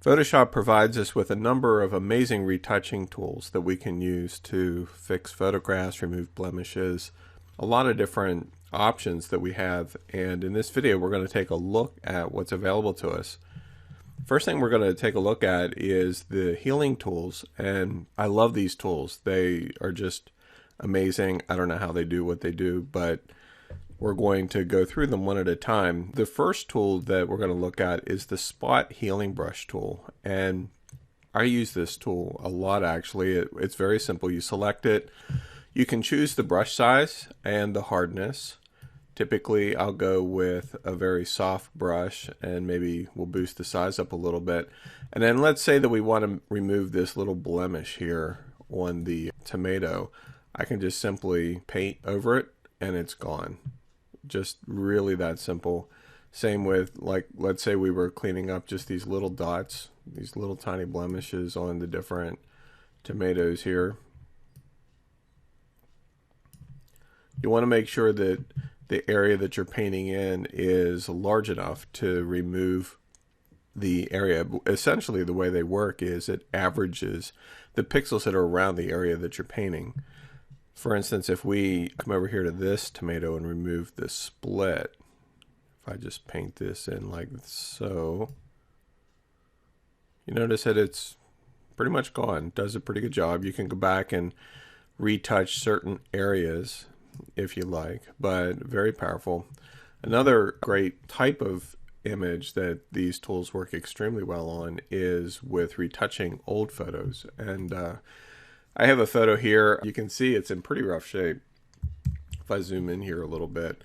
Photoshop provides us with a number of amazing retouching tools that we can use to fix photographs, remove blemishes, a lot of different options that we have. And in this video, we're going to take a look at what's available to us. First thing we're going to take a look at is the healing tools. And I love these tools. They are just amazing. I don't know how they do what they do, but we're going to go through them one at a time. The first tool that we're going to look at is the Spot Healing Brush tool. And I use this tool a lot actually. It's very simple. You select it. You can choose the brush size and the hardness. Typically I'll go with a very soft brush and maybe we'll boost the size up a little bit. And then let's say that we want to remove this little blemish here on the tomato. I can just simply paint over it and it's gone. Just really that simple. Same with, like, let's say we were cleaning up just these little dots, these little tiny blemishes on the different tomatoes here. You want to make sure that the area that you're painting in is large enough to remove the area. Essentially the way they work is it averages the pixels that are around the area that you're painting. For instance, if we come over here to this tomato and remove the split, if I just paint this in like so, you notice that it's pretty much gone. It does a pretty good job. You can go back and retouch certain areas if you like, but very powerful. Another great type of image that these tools work extremely well on is with retouching old photos. And I have a photo here. You can see it's in pretty rough shape. If I zoom in here a little bit.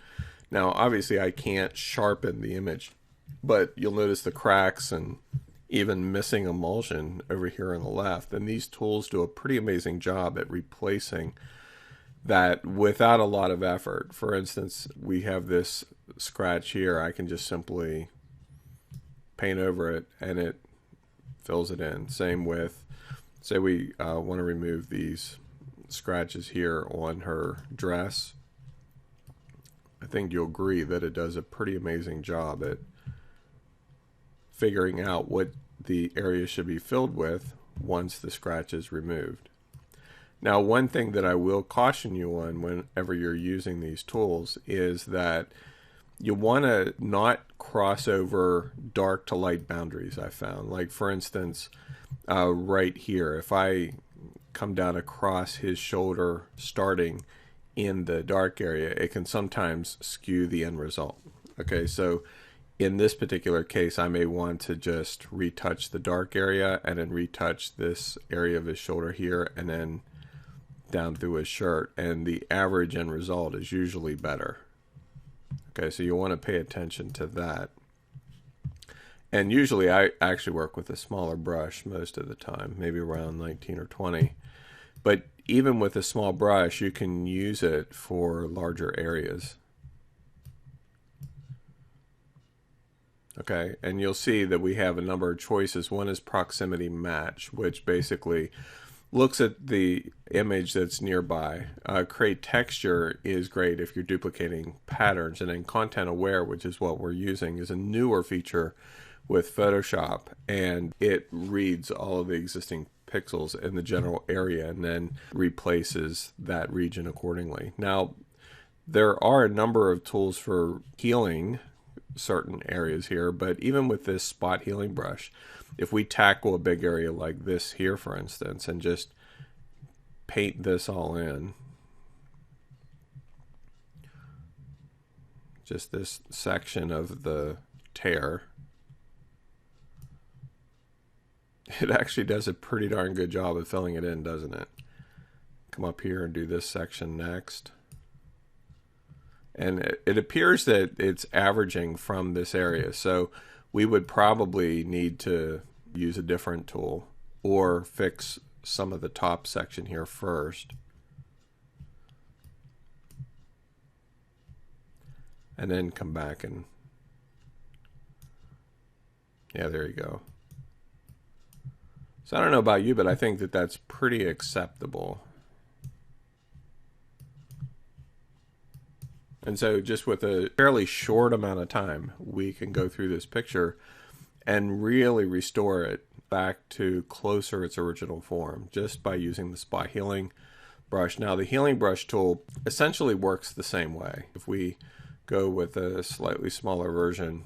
Now, obviously I can't sharpen the image, but you'll notice the cracks and even missing emulsion over here on the left. And these tools do a pretty amazing job at replacing that without a lot of effort. For instance, we have this scratch here. I can just simply paint over it and it fills it in. Same with, say we want to remove these scratches here on her dress. I think you'll agree that it does a pretty amazing job at figuring out what the area should be filled with once the scratch is removed. Now, one thing that I will caution you on whenever you're using these tools is that you want to not cross over dark to light boundaries, I found. Like, for instance, right here, if I come down across his shoulder starting in the dark area, it can sometimes skew the end result. Okay, so in this particular case, I may want to just retouch the dark area and then retouch this area of his shoulder here and then down through his shirt, and the average end result is usually better. Okay, so you want to pay attention to that. And usually I actually work with a smaller brush most of the time, maybe around 19 or 20. But even with a small brush, you can use it for larger areas. Okay, and you'll see that we have a number of choices. One is proximity match, which basically looks at the image that's nearby. Create texture is great if you're duplicating patterns. And then content aware, which is what we're using, is a newer feature with Photoshop, and it reads all of the existing pixels in the general area and then replaces that region accordingly. Now, there are a number of tools for healing certain areas here, but even with this spot healing brush, if we tackle a big area like this here, for instance, and just paint this all in, just this section of the tear, it actually does a pretty darn good job of filling it in, doesn't it? Come up here and do this section next. And it appears that it's averaging from this area. So we would probably need to use a different tool or fix some of the top section here first. And then come back and, yeah, there you go. So I don't know about you, but I think that that's pretty acceptable. And so just with a fairly short amount of time, we can go through this picture and really restore it back to closer its original form just by using the spot healing brush. Now the healing brush tool essentially works the same way. If we go with a slightly smaller version,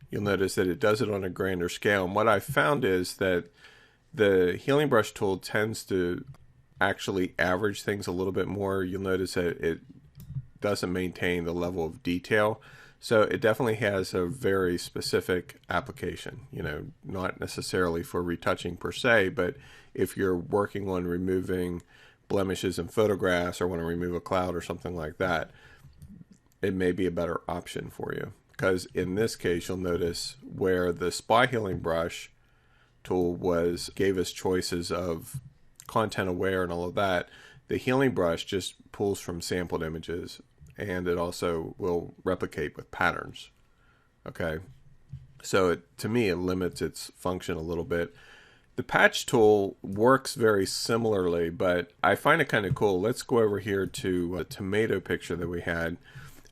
you'll notice that it does it on a grander scale. And what I found is that the healing brush tool tends to actually average things a little bit more. You'll notice that it doesn't maintain the level of detail. So it definitely has a very specific application, you know, not necessarily for retouching per se, but if you're working on removing blemishes in photographs or want to remove a cloud or something like that, it may be a better option for you. Because in this case, you'll notice where the spot healing brush tool gave us choices of content aware and all of that, the healing brush just pulls from sampled images, and it also will replicate with patterns. Okay, so to me it limits its function a little bit. The patch tool works very similarly, but I find it kind of cool. Let's go over here to a tomato picture that we had,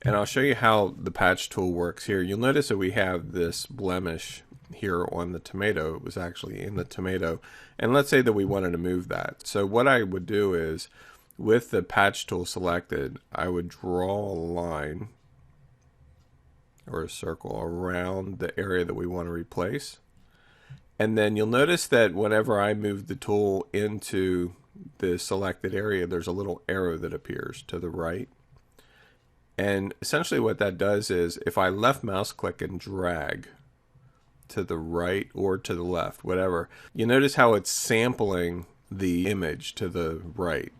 and I'll show you how the patch tool works here. You'll notice that we have this blemish here on the tomato. It was actually in the tomato, and let's say that we wanted to move that. So what I would do is, with the patch tool selected, I would draw a line or a circle around the area that we want to replace. And then you'll notice that whenever I move the tool into the selected area, there's a little arrow that appears to the right. And essentially what that does is, if I left mouse click and drag to the right or to the left, whatever, you notice how it's sampling the image to the right.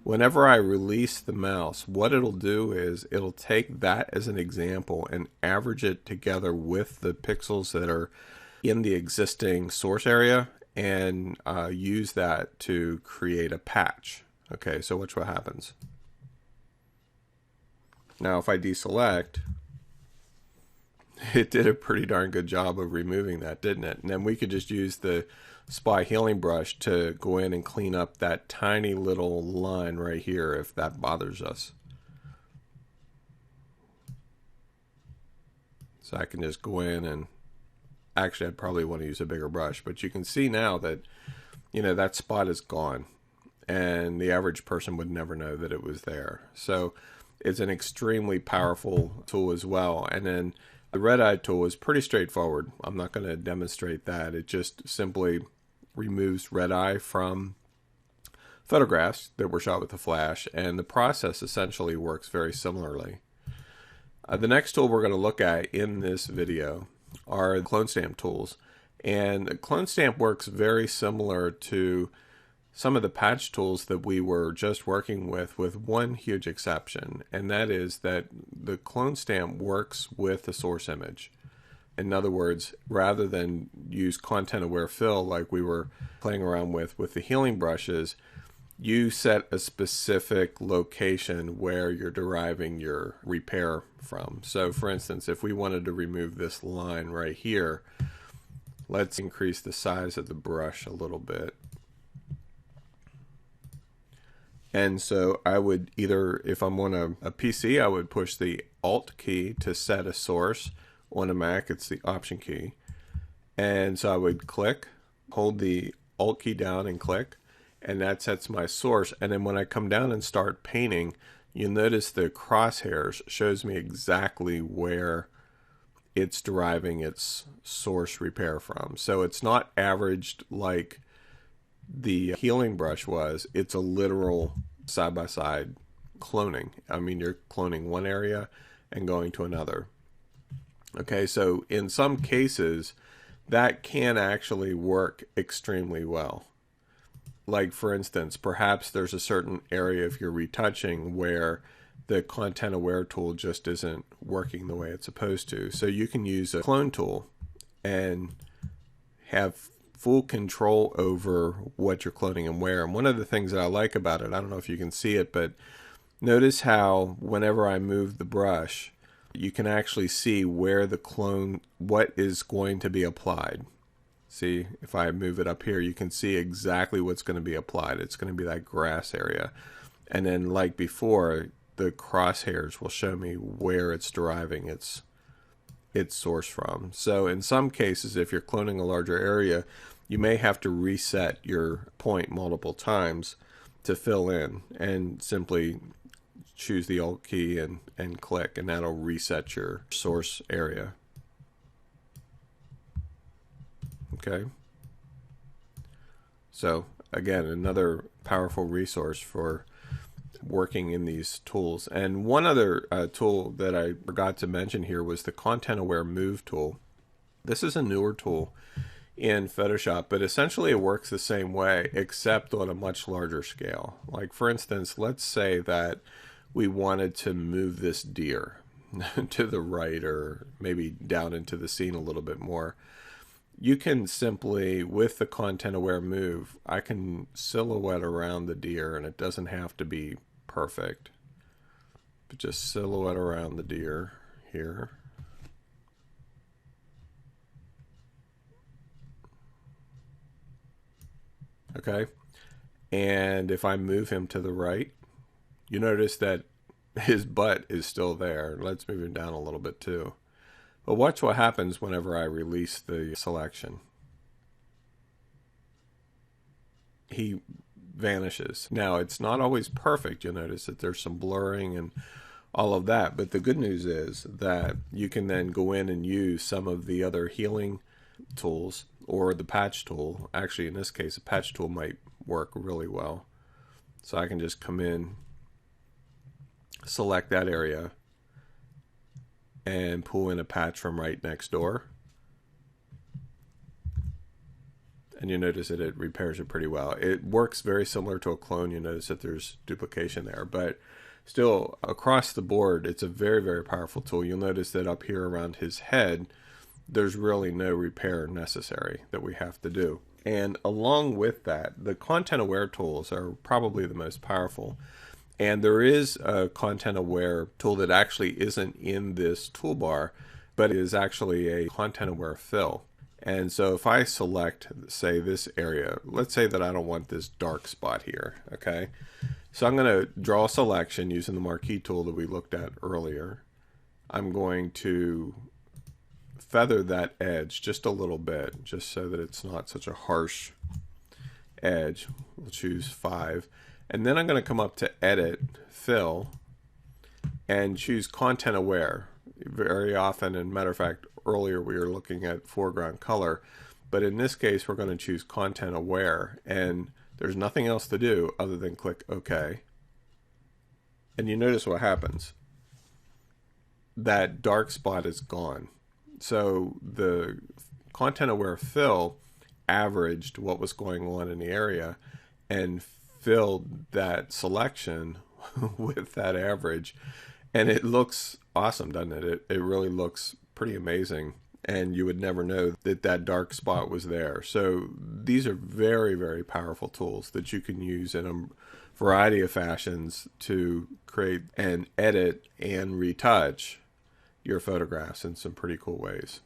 Whenever I release the mouse, what it'll do is it'll take that as an example and average it together with the pixels that are in the existing source area and use that to create a patch. Okay, so watch what happens. Now if I deselect, it did a pretty darn good job of removing that, didn't it? And then we could just use the spot healing brush to go in and clean up that tiny little line right here if that bothers us. So I can just go in and, actually I'd probably want to use a bigger brush, but you can see now that, you know, that spot is gone and the average person would never know that it was there. So it's an extremely powerful tool as well. And then the red eye tool is pretty straightforward. I'm not going to demonstrate that. It just simply removes red eye from photographs that were shot with a flash, and the process essentially works very similarly. The next tool we're going to look at in this video are clone stamp tools, and clone stamp works very similar to some of the patch tools that we were just working with one huge exception, and that is that the clone stamp works with the source image. In other words, rather than use content aware fill like we were playing around with the healing brushes, you set a specific location where you're deriving your repair from. So for instance, if we wanted to remove this line right here, let's increase the size of the brush a little bit. And so I would either, if I'm on a PC, I would push the Alt key to set a source. On a Mac, it's the Option key. And so I would click, hold the Alt key down and click, and that sets my source. And then when I come down and start painting, you'll notice the crosshairs shows me exactly where it's deriving its source repair from. So it's not averaged like the healing brush was. It's a literal side-by-side cloning. I mean, you're cloning one area and going to another. Okay, so in some cases, that can actually work extremely well. Like, for instance, perhaps there's a certain area if you're retouching where the content aware tool just isn't working the way it's supposed to. So you can use a clone tool and have full control over what you're cloning and where. And one of the things that I like about it, I don't know if you can see it, but notice how whenever I move the brush, you can actually see where the clone, what is going to be applied. See, if I move it up here, you can see exactly what's going to be applied. It's going to be that grass area. And then like before, the crosshairs will show me where it's deriving its it's sourced from. So in some cases, if you're cloning a larger area, you may have to reset your point multiple times to fill in, and simply choose the Alt key and click, and that'll reset your source area. Okay. So again, another powerful resource for working in these tools. And one other tool that I forgot to mention here was the Content Aware Move tool. This is a newer tool in Photoshop, but essentially it works the same way, except on a much larger scale. Like for instance, let's say that we wanted to move this deer to the right, or maybe down into the scene a little bit more. You can simply, with the Content Aware Move, I can silhouette around the deer, and it doesn't have to be perfect, but just silhouette around the deer here. Okay, and if I move him to the right, you notice that his butt is still there. Let's move him down a little bit too. But watch what happens whenever I release the selection. He vanishes. Now, it's not always perfect. You'll notice that there's some blurring and all of that. But the good news is that you can then go in and use some of the other healing tools or the patch tool. Actually, in this case, a patch tool might work really well. So I can just come in, select that area, and pull in a patch from right next door. And you notice that it repairs it pretty well. It works very similar to a clone. You notice that there's duplication there, but still across the board, it's a very, very powerful tool. You'll notice that up here around his head, there's really no repair necessary that we have to do. And along with that, the Content Aware tools are probably the most powerful. And there is a Content Aware tool that actually isn't in this toolbar, but is actually a Content Aware fill. And so if I select, say, this area, let's say that I don't want this dark spot here, okay? So I'm going to draw a selection using the marquee tool that we looked at earlier. I'm going to feather that edge just a little bit, just so that it's not such a harsh edge. We'll choose 5. And then I'm going to come up to Edit, Fill, and choose Content Aware. Very often, and matter of fact, earlier we were looking at foreground color, but in this case we're going to choose Content Aware, and there's nothing else to do other than click OK. And you notice what happens. That dark spot is gone. So the Content Aware fill averaged what was going on in the area and filled that selection with that average, and it looks awesome, doesn't it? It really looks pretty amazing, and you would never know that that dark spot was there. So these are very, very powerful tools that you can use in a variety of fashions to create and edit and retouch your photographs in some pretty cool ways.